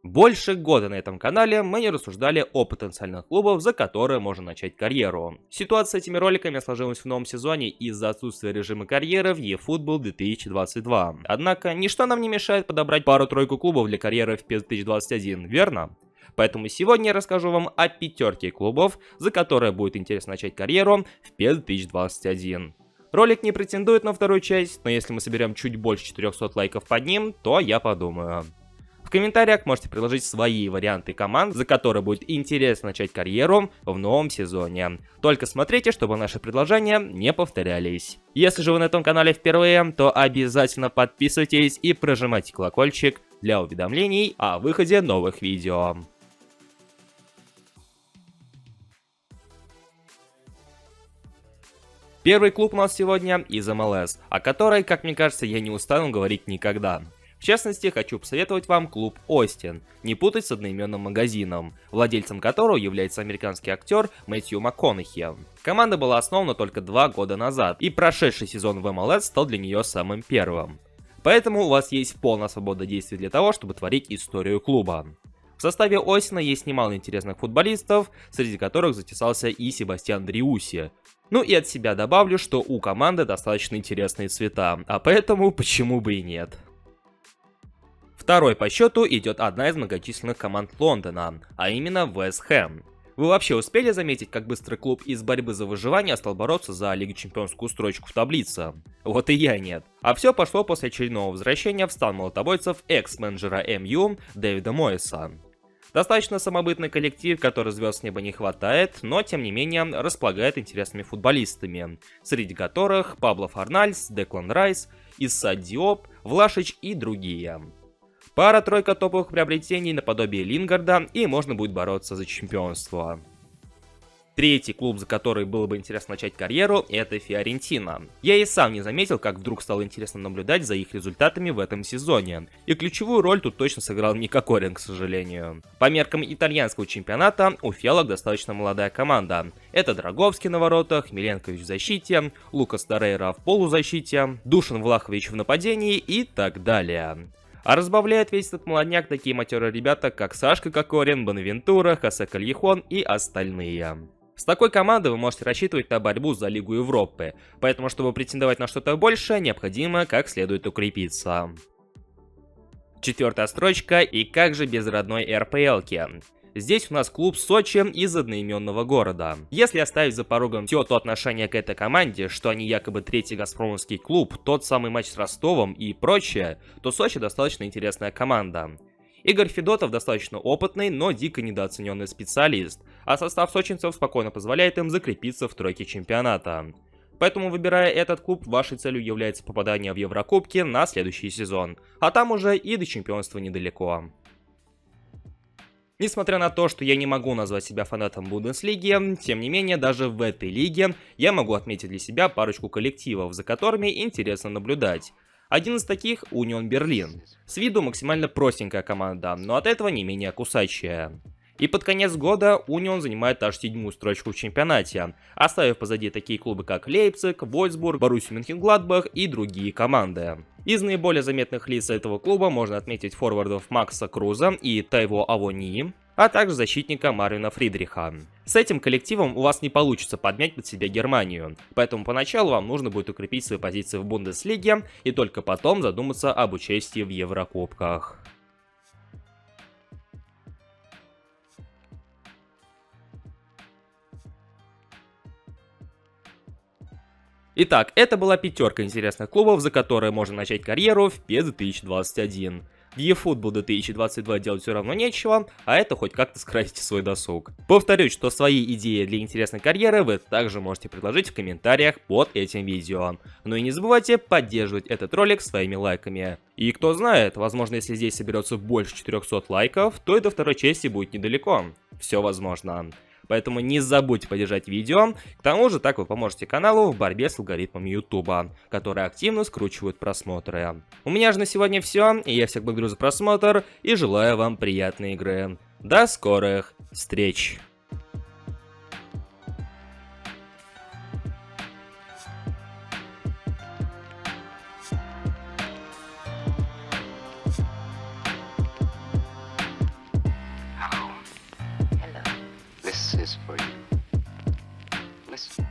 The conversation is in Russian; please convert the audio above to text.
Больше года на этом канале мы не рассуждали о потенциальных клубах, за которые можно начать карьеру. Ситуация с этими роликами сложилась в новом сезоне из-за отсутствия режима карьеры в eFootball 2022. Однако, ничто нам не мешает подобрать пару-тройку клубов для карьеры в PES 2021, верно? Поэтому сегодня я расскажу вам о пятерке клубов, за которые будет интересно начать карьеру в PES 2021. Ролик не претендует на вторую часть, но если мы соберем чуть больше 400 лайков под ним, то я подумаю. В комментариях можете предложить свои варианты команд, за которые будет интересно начать карьеру в новом сезоне. Только смотрите, чтобы наши предложения не повторялись. Если же вы на этом канале впервые, то обязательно подписывайтесь и прожимайте колокольчик для уведомлений о выходе новых видео. Первый клуб у нас сегодня из МЛС, о которой, как мне кажется, я не устану говорить никогда. В частности, хочу посоветовать вам клуб Остин, не путать с одноименным магазином, владельцем которого является американский актер Мэтью МакКонахи. Команда была основана только 2 года назад, и прошедший сезон в МЛС стал для нее самым первым. Поэтому у вас есть полная свобода действий для того, чтобы творить историю клуба. В составе Остина есть немало интересных футболистов, среди которых затесался и Себастьян Дриусси. Ну и от себя добавлю, что у команды достаточно интересные цвета, а поэтому почему бы и нет. Второй по счету идет одна из многочисленных команд Лондона, а именно Вест Хэм. Вы вообще успели заметить, как быстро клуб из борьбы за выживание стал бороться за Лигу Чемпионскую строчку в таблице? Вот и я нет. А все пошло после очередного возвращения в стан молотобойцев экс-менеджера МЮ Дэвида Моэса. Достаточно самобытный коллектив, который звезд с неба не хватает, но тем не менее располагает интересными футболистами, среди которых Пабло Форнальс, Деклан Райс, Исса Диоп, Влашич и другие. Пара-тройка топовых приобретений наподобие Лингарда, и можно будет бороться за чемпионство. Третий клуб, за который было бы интересно начать карьеру, это Фиорентина. Я и сам не заметил, как вдруг стало интересно наблюдать за их результатами в этом сезоне. И ключевую роль тут точно сыграл не Кокорин, к сожалению. По меркам итальянского чемпионата, у Фиалок достаточно молодая команда. Это Драговский на воротах, Миленкович в защите, Лукас Торрейра в полузащите, Душан Влахович в нападении и так далее. А разбавляет весь этот молодняк такие матерые ребята, как Сашка Кокорин, Бонавентура, Хосе Кальехон и остальные. С такой командой вы можете рассчитывать на борьбу за Лигу Европы, поэтому, чтобы претендовать на что-то большее, необходимо как следует укрепиться. Четвертая строчка, и как же без родной РПЛки. Здесь у нас клуб Сочи из одноименного города. Если оставить за порогом все то отношение к этой команде, что они якобы третий газпромовский клуб, тот самый матч с Ростовом и прочее, то Сочи достаточно интересная команда. Игорь Федотов достаточно опытный, но дико недооцененный специалист, а состав сочинцев спокойно позволяет им закрепиться в тройке чемпионата. Поэтому, выбирая этот клуб, вашей целью является попадание в Еврокубки на следующий сезон, а там уже и до чемпионства недалеко. Несмотря на то, что я не могу назвать себя фанатом Бундеслиги, тем не менее, даже в этой лиге я могу отметить для себя парочку коллективов, за которыми интересно наблюдать. Один из таких — Унион Берлин. С виду максимально простенькая команда, но от этого не менее кусачая. И под конец года Унион занимает аж 7-ю строчку в чемпионате, оставив позади такие клубы как Лейпциг, Вольсбург, Боруссию Мюнхенгладбах и другие команды. Из наиболее заметных лиц этого клуба можно отметить форвардов Макса Круза и Тайво Авонии, а также защитника Марвина Фридриха. С этим коллективом у вас не получится подмять под себя Германию, поэтому поначалу вам нужно будет укрепить свои позиции в Бундеслиге и только потом задуматься об участии в Еврокубках. Итак, это была пятерка интересных клубов, за которые можно начать карьеру в PES 2021. В eFootball 2022 делать все равно нечего, а это хоть как-то скрасите свой досуг. Повторюсь, что свои идеи для интересной карьеры вы также можете предложить в комментариях под этим видео. Ну и не забывайте поддерживать этот ролик своими лайками. И кто знает, возможно, если здесь соберется больше 400 лайков, то и до второй части будет недалеко. Все возможно. Поэтому не забудьте поддержать видео. К тому же так вы поможете каналу в борьбе с алгоритмами YouTube, которые активно скручивают просмотры. У меня же на сегодня все, и я всех благодарю за просмотр и желаю вам приятной игры. До скорых встреч! This is for you. Listen.